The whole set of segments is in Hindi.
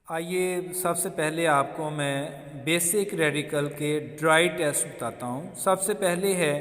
आइए सबसे पहले आपको मैं बेसिक रेडिकल के ड्राई टेस्ट बताता हूँ। सबसे पहले है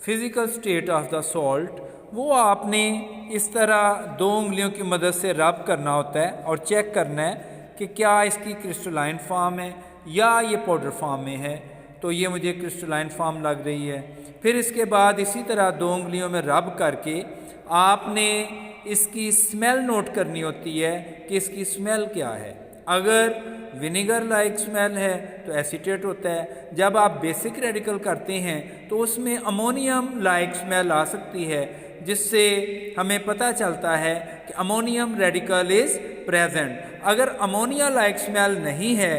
physical state of the salt. वो आपने इस तरह दो उंगलियों की मदद से रब करना होता है और चेक करना है कि क्या इसकी क्रिस्टलाइन फॉर्म है या ये पाउडर फॉर्म में है। तो ये मुझे क्रिस्टलाइन फॉर्म लग रही है। फिर इसके बाद इसी तरह दो उंगलियों में रब करके आपने इसकी स्मेल नोट करनी होती है कि इसकी स्मेल क्या है। अगर विनेगर लाइक स्मेल है तो एसीटेट होता है। जब आप बेसिक रेडिकल करते हैं तो उसमें अमोनियम लाइक स्मेल आ सकती है, जिससे हमें पता चलता है कि अमोनियम रेडिकल इज़ प्रेजेंट। अगर अमोनिया लाइक स्मेल नहीं है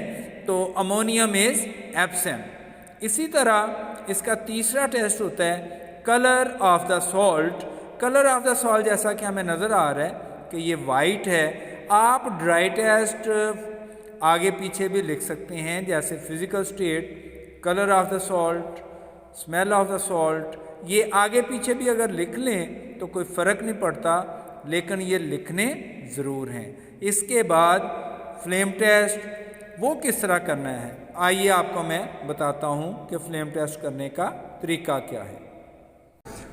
तो अमोनियम इज़ एब्सेंट। इसी तरह इसका तीसरा टेस्ट होता है colour of the salt. Colour of the salt जैसा कि हमें नज़र आ रहा है कि ये वाइट है। आप ड्राई टेस्ट आगे पीछे भी लिख सकते हैं, जैसे physical state, colour of the salt, smell of the salt. ये आगे पीछे भी अगर लिख लें तो कोई फ़र्क नहीं पड़ता, लेकिन ये लिखने ज़रूर हैं। इसके बाद फ्लेम टेस्ट वो किस तरह करना है, आइए आपको मैं बताता हूँ कि फ्लेम टेस्ट करने का तरीका क्या है।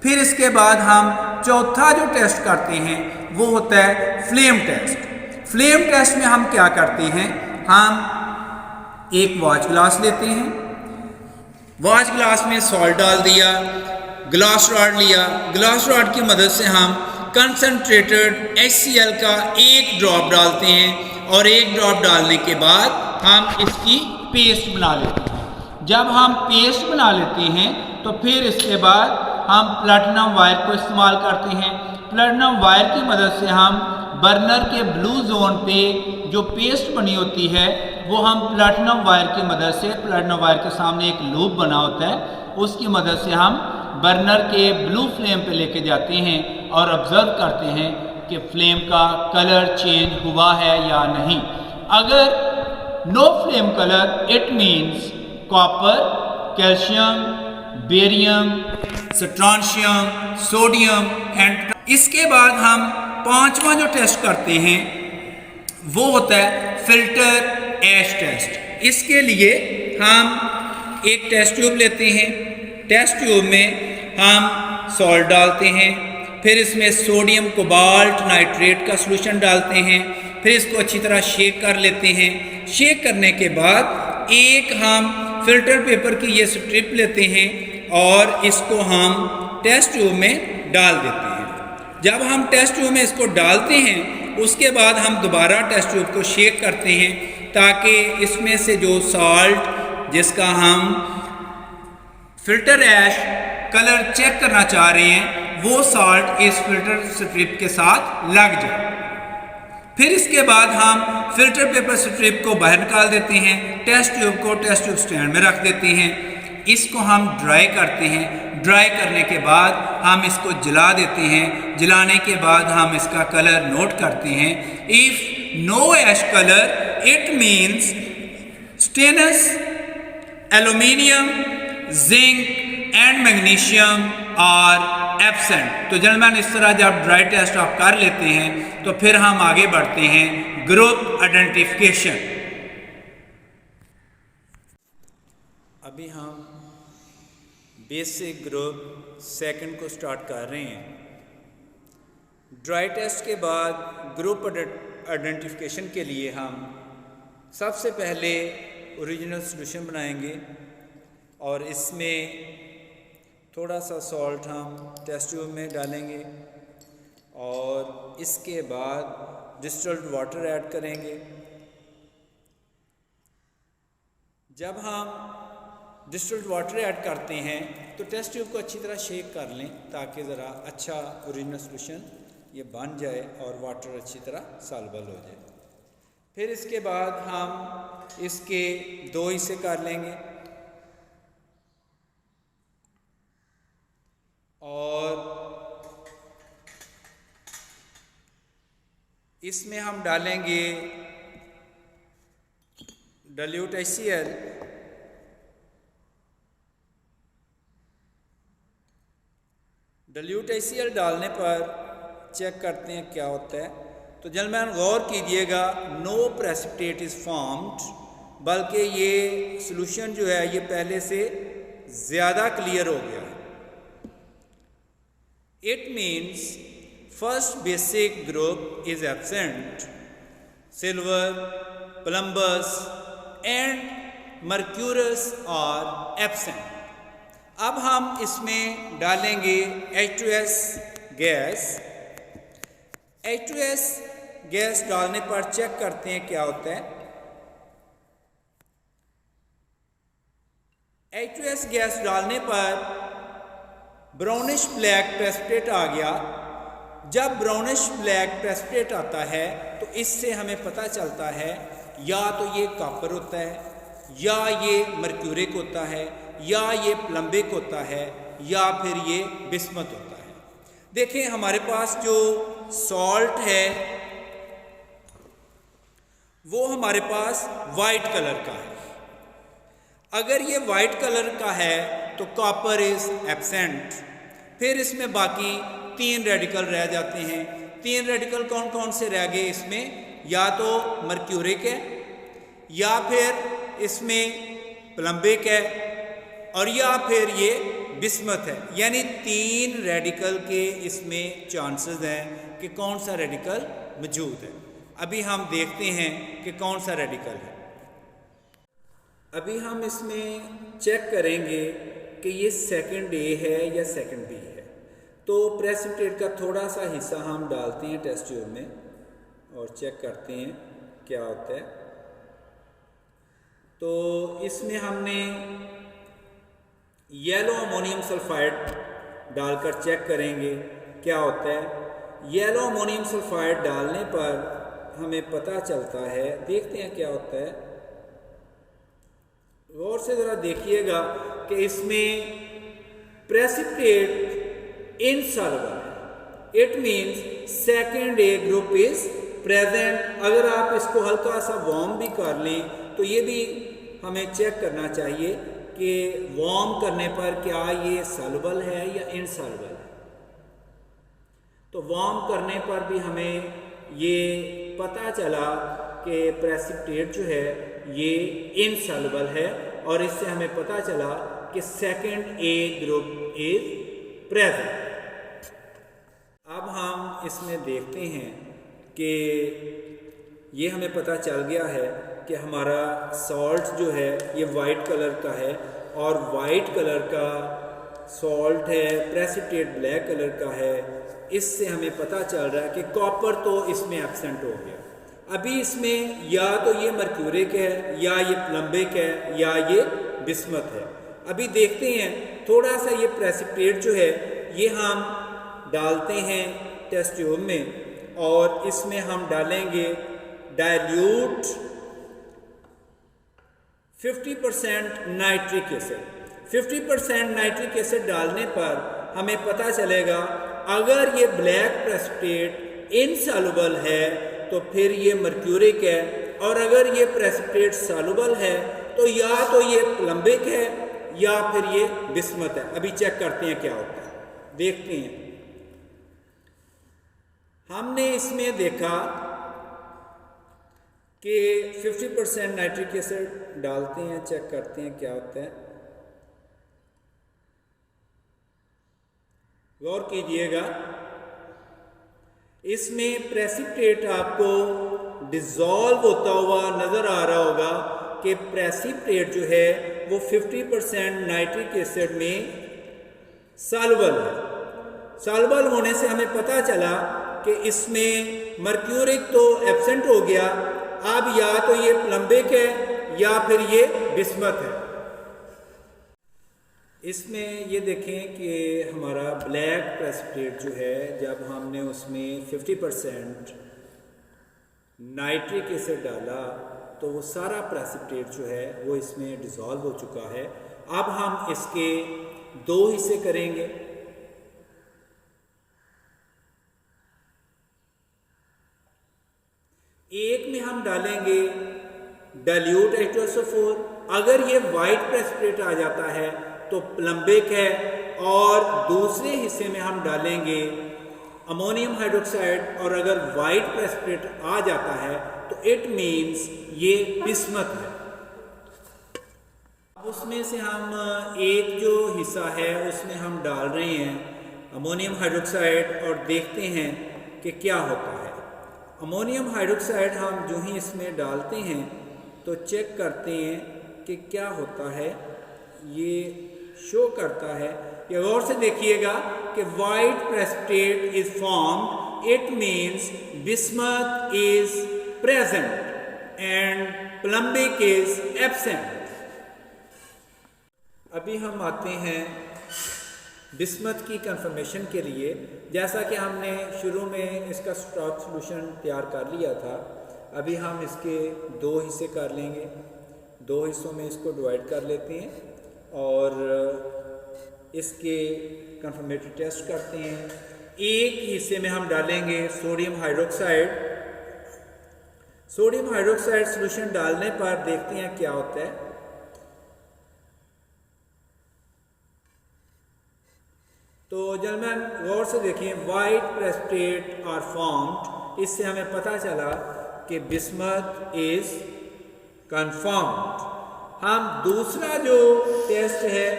फिर इसके बाद हम चौथा जो टेस्ट करते हैं वो होता है फ्लेम टेस्ट। फ्लेम टेस्ट में हम क्या करते हैं, हम एक वॉच ग्लास लेते हैं, वॉच ग्लास में सॉल्ट डाल दिया, ग्लास रॉड लिया, ग्लास रॉड की मदद से हम कंसनट्रेटेड HCl का एक ड्रॉप डालते हैं और एक ड्रॉप डालने के बाद हम इसकी पेस्ट बना लेते हैं। जब हम पेस्ट बना लेते हैं तो फिर इसके बाद हम प्लैटिनम वायर को इस्तेमाल करते हैं। प्लैटिनम वायर की मदद से हम बर्नर के ब्लू जोन पे जो पेस्ट बनी होती है वो हम प्लैटिनम वायर की मदद से, प्लैटिनम वायर के सामने एक लूप बना होता है, उसकी मदद से हम बर्नर के ब्लू फ्लेम पे लेके जाते हैं और ऑब्जर्व करते हैं कि फ्लेम का कलर चेंज हुआ है या नहीं। अगर no flame colour it means copper, calcium, barium, strontium, sodium and. इसके बाद हम पांचवा जो टेस्ट करते हैं वो होता है फिल्टर ऐश टेस्ट। इसके लिए हम एक टेस्ट ट्यूब लेते हैं, टेस्ट ट्यूब में हम सॉल्ट डालते हैं, फिर इसमें सोडियम कोबाल्ट नाइट्रेट का सॉल्यूशन डालते हैं, फिर इसको अच्छी तरह शेक कर लेते हैं। शेक करने के बाद एक हम फिल्टर पेपर की ये स्ट्रिप लेते हैं और इसको हम टेस्ट ट्यूब में डाल देते हैं। जब हम टेस्ट ट्यूब में इसको डालते हैं उसके बाद हम दोबारा टेस्ट ट्यूब को शेक करते हैं ताकि इसमें से जो सॉल्ट जिसका हम फिल्टर ऐश कलर चेक करना चाह रहे हैं वो सॉल्ट इस फिल्टर स्ट्रिप के साथ लग जाए। फिर इसके बाद हम फिल्टर पेपर स्ट्रिप को बाहर निकाल देते हैं, टेस्ट ट्यूब को टेस्ट ट्यूब स्टैंड में रख देते हैं। इसको हम ड्राई करते हैं। ड्राई करने के बाद हम इसको जला देते हैं। जलाने के बाद हम इसका कलर नोट करते हैं। If no ash colour it means stannous, aluminium, zinc and magnesium are absent. तो जनरल इस तरह जब ड्राई टेस्ट आप कर लेते हैं तो फिर हम आगे बढ़ते हैं ग्रुप आइडेंटिफिकेशन। अभी हम बेसिक ग्रुप सेकंड को स्टार्ट कर रहे हैं। ड्राई टेस्ट के बाद ग्रुप आइडेंटिफिकेशन के लिए हम सबसे पहले ओरिजिनल सॉल्यूशन बनाएंगे और इसमें थोड़ा सा सॉल्ट हम टेस्ट ट्यूब में डालेंगे और इसके बाद डिस्टिल्ड वाटर ऐड करेंगे। जब हम डिस्टिल्ड वाटर ऐड करते हैं तो टेस्ट ट्यूब को अच्छी तरह शेक कर लें ताकि ज़रा अच्छा ओरिजिनल सॉल्यूशन ये बन जाए और वाटर अच्छी तरह सॉल्युबल हो जाए। फिर इसके बाद हम इसके दो हिस्से कर लेंगे और इसमें हम डालेंगे डाइल्यूट HCl। डाइल्यूट HCl डालने पर चेक करते हैं क्या होता है। तो जन्मैन गौर कीजिएगा, नो प्रेसिपिटेट इज़ फॉर्म्ड, बल्कि ये सॉल्यूशन जो है ये पहले से ज़्यादा क्लियर हो गया है। It means first basic group is absent, silver, plumbous and mercurous are absent. अब हम इसमें डालेंगे H2S गैस। H2S गैस डालने पर चेक करते हैं क्या होता है। H2S गैस डालने पर ब्राउनिश ब्लैक प्रेसिपिटेट आ गया। जब ब्राउनिश ब्लैक प्रेसिपिटेट आता है तो इससे हमें पता चलता है या तो ये कॉपर होता है, या ये मर्क्यूरिक होता है, या ये प्लम्बिक होता है, या फिर ये बिस्मथ होता है। देखें हमारे पास जो सॉल्ट है वो हमारे पास वाइट कलर का है। अगर ये वाइट कलर का है तो कॉपर इज एब्सेंट। फिर इसमें बाकी 3 रेडिकल रह जाते हैं। 3 रेडिकल कौन कौन से रह गए इसमें? या तो मर्क्यूरिक है, या फिर इसमें प्लम्बिक है, और या फिर ये बिस्मथ है। यानी 3 रेडिकल के इसमें चांसेस हैं कि कौन सा रेडिकल मौजूद है। अभी हम देखते हैं कि कौन सा रेडिकल है। अभी हम इसमें चेक करेंगे कि ये सेकंड ए है या सेकंड बी है। तो प्रेसिपिटेट का थोड़ा सा हिस्सा हम डालते हैं टेस्ट ट्यूब में और चेक करते हैं क्या होता है। तो इसमें हमने येलो अमोनियम सल्फाइड डालकर चेक करेंगे क्या होता है। येलो अमोनियम सल्फाइड डालने पर हमें पता चलता है, देखते हैं क्या होता है। गौर से ज़रा देखिएगा कि इसमें प्रेसिपिटेट इनसॉल्युबल है। It means second A group is present. अगर आप इसको हल्का सा वार्म भी कर लें तो ये भी हमें चेक करना चाहिए कि वार्म करने पर क्या ये सॉल्युबल है या इनसॉल्युबल है। तो वार्म करने पर भी हमें ये पता चला कि प्रेसिपिटेट जो है ये इनसॉल्युबल है, और इससे हमें पता चला कि second A group is present. अब हम इसमें देखते हैं कि ये हमें पता चल गया है कि हमारा सॉल्ट जो है ये वाइट कलर का है, और वाइट कलर का सॉल्ट है, प्रेसिपिटेट ब्लैक कलर का है। इससे हमें पता चल रहा है कि कॉपर तो इसमें एब्सेंट हो गया। अभी इसमें या तो ये मर्क्यूरिक है, या ये प्लम्बिक है, या ये बिस्मथ है। अभी देखते हैं थोड़ा सा ये प्रेसिपिटेट जो है ये हम डालते हैं टेस्ट ट्यूब में, और इसमें हम डालेंगे dilute 50% nitric acid. 50% nitric acid डालने पर हमें पता चलेगा अगर ये ब्लैक प्रेसिपिटेट इनसॉल्युबल है तो फिर ये मर्क्यूरिक है, और अगर ये प्रेसिपिटेट सॉल्युबल है तो या तो ये प्लम्बिक है या फिर ये बिस्मथ है। अभी चेक करते हैं क्या होता है, देखते हैं। हमने इसमें देखा कि 50% नाइट्रिक एसिड डालते हैं, चेक करते हैं क्या होता है। गौर कीजिएगा, इसमें प्रेसिपिटेट आपको डिज़ोल्व होता हुआ नज़र आ रहा होगा कि प्रेसिपिटेट जो है वो 50% नाइट्रिक एसिड में सॉल्युबल है। सॉल्युबल होने से हमें पता चला कि इसमें मर्क्यूरिक तो एब्सेंट हो गया। अब या तो ये प्लम्बिक है या फिर ये बिस्मथ है। इसमें ये देखें कि हमारा ब्लैक प्रेसिपिटेट जो है जब हमने उसमें 50% नाइट्रिक एसिड डाला तो वो सारा प्रेसिपिटेट जो है वो इसमें डिज़ोल्व हो चुका है। अब हम इसके 2 हिस्से करेंगे। एक में हम डालेंगे डाइल्यूट H2SO4। अगर ये वाइट प्रेसिपिटेट आ जाता है तो प्लम्बिक है, और दूसरे हिस्से में हम डालेंगे अमोनियम हाइड्रोक्साइड और अगर वाइट प्रेसिपिटेट आ जाता है तो इट मीन्स ये बिस्मथ है। अब उसमें से हम एक जो हिस्सा है उसमें हम डाल रहे हैं अमोनियम हाइड्रोक्साइड और देखते हैं कि क्या होता है। अमोनियम हाइड्रोक्साइड हम जो ही इसमें डालते हैं तो चेक करते हैं कि क्या होता है। ये शो करता है, ये गौर से देखिएगा कि white precipitate is formed, it means bismuth is present and plumbic is absent. अभी हम आते हैं बिस्मथ की कंफर्मेशन के लिए। जैसा कि हमने शुरू में इसका स्टॉक सॉल्यूशन तैयार कर लिया था, अभी हम इसके दो हिस्से कर लेंगे। दो हिस्सों में इसको डिवाइड कर लेते हैं और इसके कंफर्मेटरी टेस्ट करते हैं। एक हिस्से में हम डालेंगे sodium hydroxide. Sodium hydroxide solution डालने पर देखते हैं क्या होता है। तो जर्मन गौर से देखें, वाइट प्रेसिपिटेट आर फॉर्म्ड। इससे हमें पता चला कि बिस्मथ इज कन्फर्म्ड। हम दूसरा जो टेस्ट है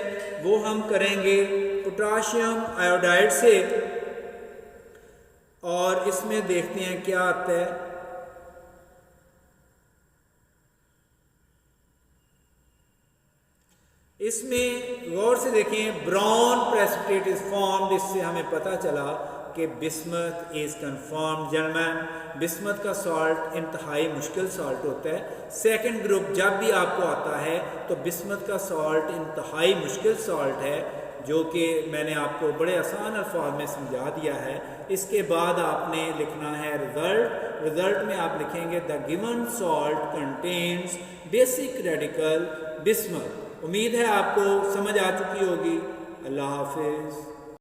वो हम करेंगे पोटाशियम आयोडाइड से और इसमें देखते हैं क्या आता है। इसमें गौर से देखें, ब्राउन प्रेसिपिटेट इज फॉर्म्ड। इससे हमें पता चला कि bismuth is confirmed. German bismuth का सॉल्ट इंतहाई मुश्किल सॉल्ट होता है। सेकंड ग्रुप जब भी आपको आता है तो बिस्मथ का सॉल्ट इंतहाई मुश्किल सॉल्ट है, जो कि मैंने आपको बड़े आसान अल्फाज में समझा दिया है। इसके बाद आपने लिखना है रिजल्ट। रिजल्ट में आप लिखेंगे the given salt contains basic radical bismuth. उम्मीद है आपको समझ आ चुकी होगी। अल्लाह हाफिज़।